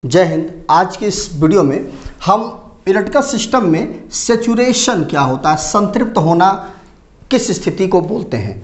जय हिंद। आज के इस वीडियो में हम इलेक्ट्रिकल सिस्टम में सैचुरेशन क्या होता है, संतृप्त होना किस स्थिति को बोलते हैं।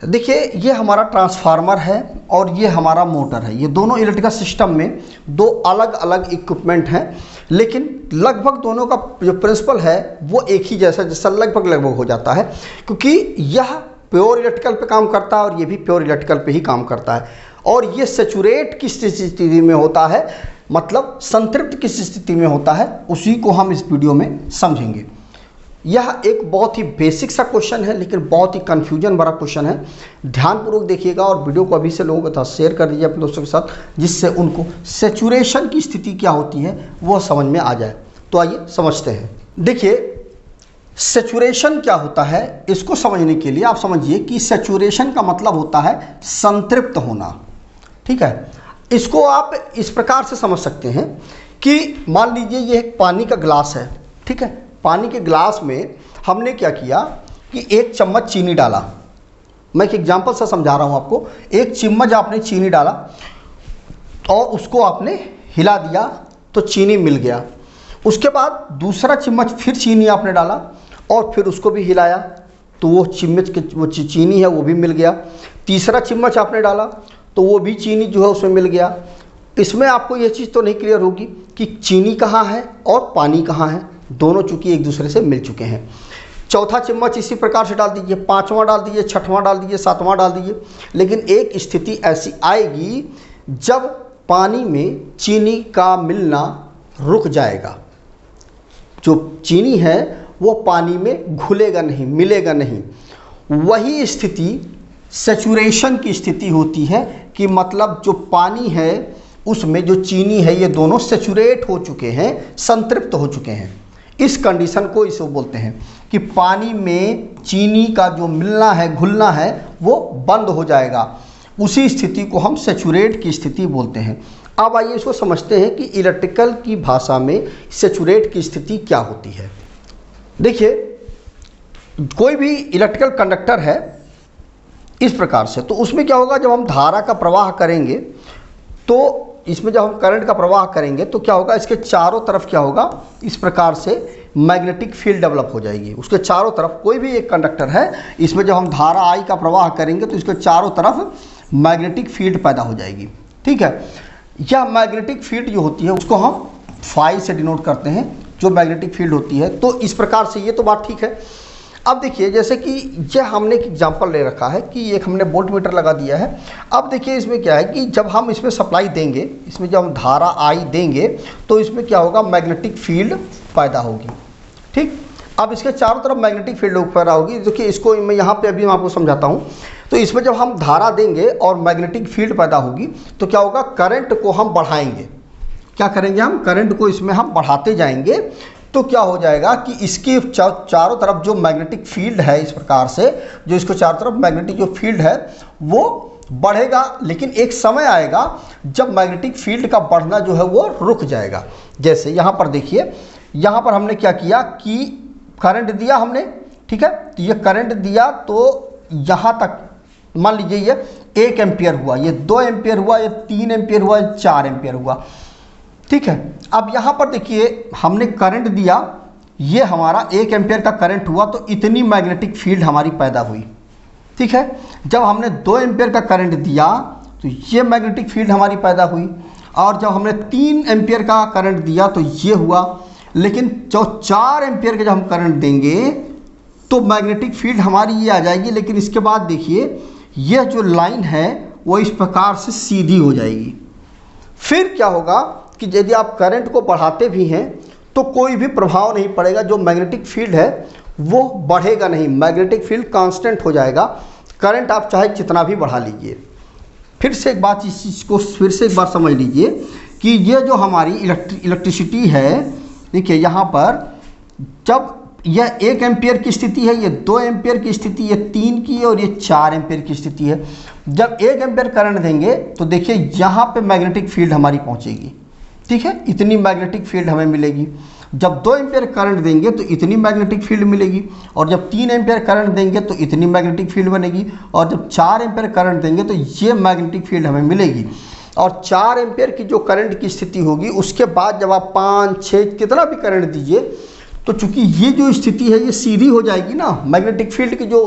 देखिए, ये हमारा ट्रांसफार्मर है और ये हमारा मोटर है। ये दोनों इलेक्ट्रिकल सिस्टम में दो अलग अलग इक्विपमेंट हैं, लेकिन लगभग दोनों का जो प्रिंसिपल है वो एक ही जैसा लगभग हो जाता है, क्योंकि यह प्योर इलेक्ट्रिकल पे काम करता है और ये भी प्योर इलेक्ट्रिकल पे ही काम करता है। और ये सैचुरेट किस स्थिति में होता है, मतलब संतृप्त किस स्थिति में होता है, उसी को हम इस वीडियो में समझेंगे। यह एक बहुत ही बेसिक सा क्वेश्चन है, लेकिन बहुत ही कंफ्यूजन भरा क्वेश्चन है। ध्यानपूर्वक देखिएगा और वीडियो को अभी से लोगों के साथ शेयर कर दीजिए अपने दोस्तों के साथ, जिससे उनको सैचुरेशन की स्थिति क्या होती है वो समझ में आ जाए। तो आइए समझते हैं। देखिए, सैचुरेशन क्या होता है, इसको समझने के लिए आप समझिए कि सैचुरेशन का मतलब होता है संतृप्त होना। ठीक है, इसको आप इस प्रकार से समझ सकते हैं कि मान लीजिए ये एक पानी का गिलास है। ठीक है, पानी के गिलास में हमने क्या किया कि एक चम्मच चीनी डाला। मैं एक एग्जांपल से समझा रहा हूँ आपको। एक चम्मच आपने चीनी डाला और उसको आपने हिला दिया तो चीनी मिल गया। उसके बाद दूसरा चम्मच फिर चीनी आपने डाला और फिर उसको भी हिलाया तो वो चम्मच के वो चीनी है वो भी मिल गया। तीसरा चम्मच आपने डाला तो वो भी चीनी जो है उसमें मिल गया। इसमें आपको ये चीज़ तो नहीं क्लियर होगी कि चीनी कहाँ है और पानी कहाँ है, दोनों चूँकि एक दूसरे से मिल चुके हैं। चौथा चम्मच इसी प्रकार से डाल दीजिए, पाँचवां डाल दीजिए, छठवां डाल दीजिए, सातवां डाल दीजिए। लेकिन एक स्थिति ऐसी आएगी जब पानी में चीनी का मिलना रुक जाएगा। जो चीनी है वो पानी में घुलेगा नहीं, मिलेगा नहीं। वही स्थिति सैचुरेशन की स्थिति होती है कि मतलब जो पानी है उसमें जो चीनी है ये दोनों सैचुरेट हो चुके हैं, संतृप्त हो चुके हैं। इस कंडीशन को इसे बोलते हैं कि पानी में चीनी का जो मिलना है, घुलना है, वो बंद हो जाएगा। उसी स्थिति को हम सैचुरेट की स्थिति बोलते हैं। अब आइए इसको समझते हैं कि इलेक्ट्रिकल की भाषा में सैचुरेट की स्थिति क्या होती है। देखिए, कोई भी इलेक्ट्रिकल कंडक्टर है इस प्रकार से, तो उसमें क्या होगा, जब हम धारा का प्रवाह करेंगे तो इसमें जब हम करंट का प्रवाह करेंगे तो क्या होगा, इसके चारों तरफ क्या होगा, इस प्रकार से मैग्नेटिक फील्ड डेवलप हो जाएगी। उसके चारों तरफ कोई भी एक कंडक्टर है, इसमें जब हम धारा आई का प्रवाह करेंगे तो इसके चारों तरफ मैग्नेटिक फील्ड पैदा हो जाएगी। ठीक है, यह मैग्नेटिक फील्ड जो होती है उसको हम फाई से डिनोट करते हैं, जो मैग्नेटिक फील्ड होती है। तो इस प्रकार से ये तो बात ठीक है। अब देखिए, जैसे कि यह हमने एक एग्जांपल ले रखा है कि एक हमने वोल्ट मीटर लगा दिया है। अब देखिए इसमें क्या है कि जब हम इसमें सप्लाई देंगे, इसमें जब हम धारा आई देंगे तो इसमें क्या होगा, मैग्नेटिक फील्ड पैदा होगी। ठीक, अब इसके चारों तरफ मैग्नेटिक फील्ड पैदा होगी। देखिए, इसको मैं यहाँ पे अभी मैं आपको समझाता हूँ। तो इसमें जब हम धारा देंगे और मैग्नेटिक फील्ड पैदा होगी तो क्या होगा, करंट को हम बढ़ाएंगे। क्या करेंगे, हम करंट को इसमें हम बढ़ाते जाएंगे तो क्या हो जाएगा कि इसके चारों तरफ जो मैग्नेटिक फील्ड है, इस प्रकार से जो इसको चारों तरफ मैग्नेटिक जो फील्ड है वो बढ़ेगा। लेकिन एक समय आएगा जब मैग्नेटिक फील्ड का बढ़ना जो है वो रुक जाएगा। जैसे यहाँ पर देखिए, यहाँ पर हमने क्या किया कि करंट दिया हमने। ठीक है, तो ये करंट दिया तो यहाँ तक मान लीजिए ये 1 एम्पियर हुआ, ये 2 एम्पियर हुआ, ये 3 एम्पियर हुआ, ये 4 एम्पियर हुआ। ठीक है, अब यहाँ पर देखिए हमने करंट दिया, ये हमारा 1 एम्पियर का करंट हुआ तो इतनी मैग्नेटिक फील्ड हमारी पैदा हुई। ठीक है, जब हमने 2 एम्पियर का करंट दिया तो ये मैग्नेटिक फील्ड हमारी पैदा हुई, और जब हमने 3 एम्पियर का करंट दिया तो ये हुआ। लेकिन जो 4 एम्पियर का जब हम करंट देंगे तो मैग्नेटिक फील्ड हमारी ये आ जाएगी। लेकिन इसके बाद देखिए यह जो लाइन है वो इस प्रकार से सीधी हो जाएगी। फिर क्या होगा कि यदि आप करंट को बढ़ाते भी हैं तो कोई भी प्रभाव नहीं पड़ेगा, जो मैग्नेटिक फील्ड है वो बढ़ेगा नहीं, मैग्नेटिक फील्ड कांस्टेंट हो जाएगा। करंट आप चाहे कितना भी बढ़ा लीजिए। फिर से एक बात, इस चीज़ को फिर से एक बार समझ लीजिए कि ये जो हमारी इलेक्ट्रिसिटी है, देखिए यहाँ पर जब यह 1 एम्पियर की स्थिति है, ये 2 एम्पियर की स्थिति, ये 3 की है और ये 4 एम्पियर की स्थिति है। जब 1 एम्पियर करंट देंगे तो देखिए यहाँ पे मैग्नेटिक फील्ड हमारी पहुँचेगी। ठीक है, इतनी मैग्नेटिक फील्ड हमें मिलेगी। जब 2 एम्पियर करंट देंगे तो इतनी मैग्नेटिक फील्ड मिलेगी, और जब 3 एम्पियर करंट देंगे तो इतनी मैग्नेटिक फील्ड बनेगी, और जब 4 एम्पियर करंट देंगे तो ये मैग्नेटिक फील्ड हमें मिलेगी। और 4 एम्पियर की जो करंट की स्थिति होगी उसके बाद जब आप 5, 6 कितना भी करंट दीजिए तो चूंकि ये जो स्थिति है ये सीधी हो जाएगी ना, मैग्नेटिक फील्ड की जो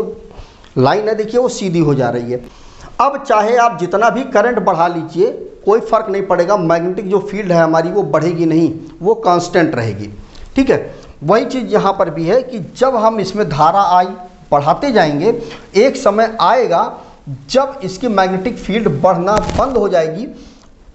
लाइन है देखिए वो सीधी हो जा रही है। अब चाहे आप जितना भी करंट बढ़ा लीजिए कोई फर्क नहीं पड़ेगा, मैग्नेटिक जो फील्ड है हमारी वो बढ़ेगी नहीं, वो कांस्टेंट रहेगी। ठीक है, वही चीज़ यहाँ पर भी है कि जब हम इसमें धारा आई बढ़ाते जाएंगे, एक समय आएगा जब इसकी मैग्नेटिक फील्ड बढ़ना बंद हो जाएगी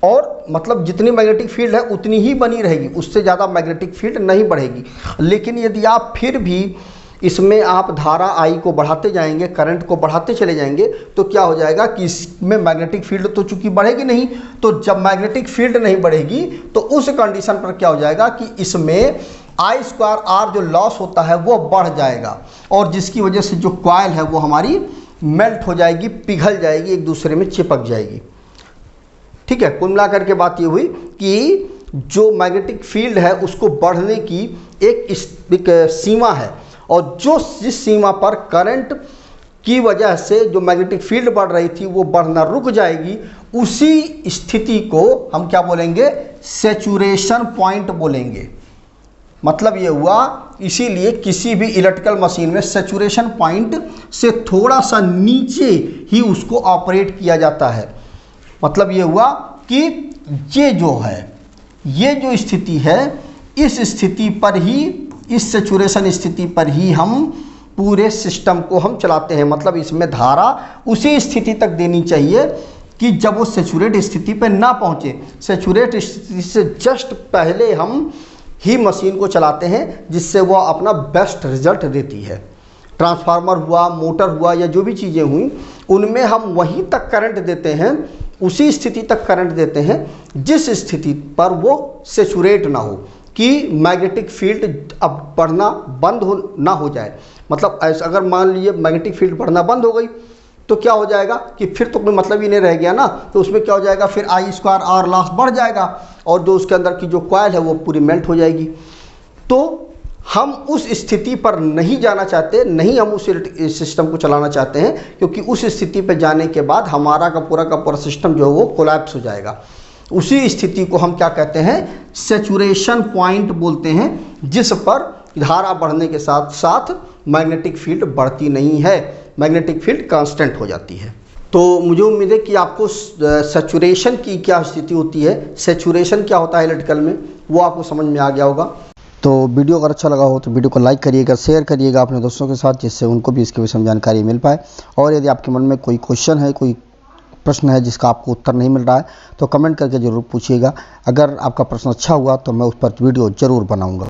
और मतलब जितनी मैग्नेटिक फील्ड है उतनी ही बनी रहेगी, उससे ज़्यादा मैग्नेटिक फील्ड नहीं बढ़ेगी। लेकिन यदि आप फिर भी इसमें आप धारा आई को बढ़ाते जाएंगे, करंट को बढ़ाते चले जाएंगे, तो क्या हो जाएगा कि इसमें मैग्नेटिक फील्ड तो चूंकि बढ़ेगी नहीं, तो जब मैग्नेटिक फील्ड नहीं बढ़ेगी तो उस कंडीशन पर क्या हो जाएगा कि इसमें I²R जो लॉस होता है वो बढ़ जाएगा और जिसकी वजह से जो कॉइल है वो हमारी मेल्ट हो जाएगी, पिघल जाएगी, एक दूसरे में चिपक जाएगी। ठीक है, कुल मिलाकर के बात ये हुई कि जो मैग्नेटिक फील्ड है उसको बढ़ने की एक सीमा है और जो जिस सीमा पर करंट की वजह से जो मैग्नेटिक फील्ड बढ़ रही थी वो बढ़ना रुक जाएगी, उसी स्थिति को हम क्या बोलेंगे, सैचुरेशन पॉइंट बोलेंगे। मतलब ये हुआ, इसीलिए किसी भी इलेक्ट्रिकल मशीन में सैचुरेशन पॉइंट से थोड़ा सा नीचे ही उसको ऑपरेट किया जाता है। मतलब ये हुआ कि ये जो है, ये जो स्थिति है, इस स्थिति पर ही, इस सैचुरेशन स्थिति पर ही हम पूरे सिस्टम को हम चलाते हैं। मतलब इसमें धारा उसी स्थिति तक देनी चाहिए कि जब वो सैचुरेट स्थिति पर ना पहुंचे, सैचुरेट स्थिति से जस्ट पहले हम ही मशीन को चलाते हैं, जिससे वो अपना बेस्ट रिजल्ट देती है। ट्रांसफार्मर हुआ, मोटर हुआ या जो भी चीज़ें हुई, उनमें हम वहीं तक करंट देते हैं, उसी स्थिति तक करंट देते हैं जिस स्थिति पर वो सैचुरेट ना हो, कि मैग्नेटिक फील्ड अब बढ़ना बंद ना हो जाए। मतलब ऐसा अगर मान लीजिए मैग्नेटिक फील्ड बढ़ना बंद हो गई तो क्या हो जाएगा कि फिर तो कोई मतलब ही नहीं रह गया ना, तो उसमें क्या हो जाएगा, फिर I²R लॉस बढ़ जाएगा और जो उसके अंदर की जो कॉइल है वो पूरी मेल्ट हो जाएगी। तो हम उस स्थिति पर नहीं जाना चाहते, नहीं हम उस सिस्टम को चलाना चाहते हैं, क्योंकि उस स्थिति पर जाने के बाद हमारा का पूरा सिस्टम जो है वो कोलैप्स हो जाएगा। उसी स्थिति को हम क्या कहते हैं, सैचुरेशन पॉइंट बोलते हैं, जिस पर धारा बढ़ने के साथ साथ मैग्नेटिक फील्ड बढ़ती नहीं है, मैग्नेटिक फील्ड कांस्टेंट हो जाती है। तो मुझे उम्मीद है कि आपको सैचुरेशन की क्या स्थिति होती है, सैचुरेशन क्या होता है इलेक्ट्रिकल में, वो आपको समझ में आ गया होगा। तो वीडियो अगर अच्छा लगा हो तो वीडियो को लाइक करिएगा, शेयर करिएगा अपने दोस्तों के साथ, जिससे उनको भी इसके विषय में जानकारी मिल पाए। और यदि आपके मन में कोई क्वेश्चन है, कोई प्रश्न है जिसका आपको उत्तर नहीं मिल रहा है, तो कमेंट करके ज़रूर पूछिएगा। अगर आपका प्रश्न अच्छा हुआ तो मैं उस पर वीडियो ज़रूर बनाऊँगा।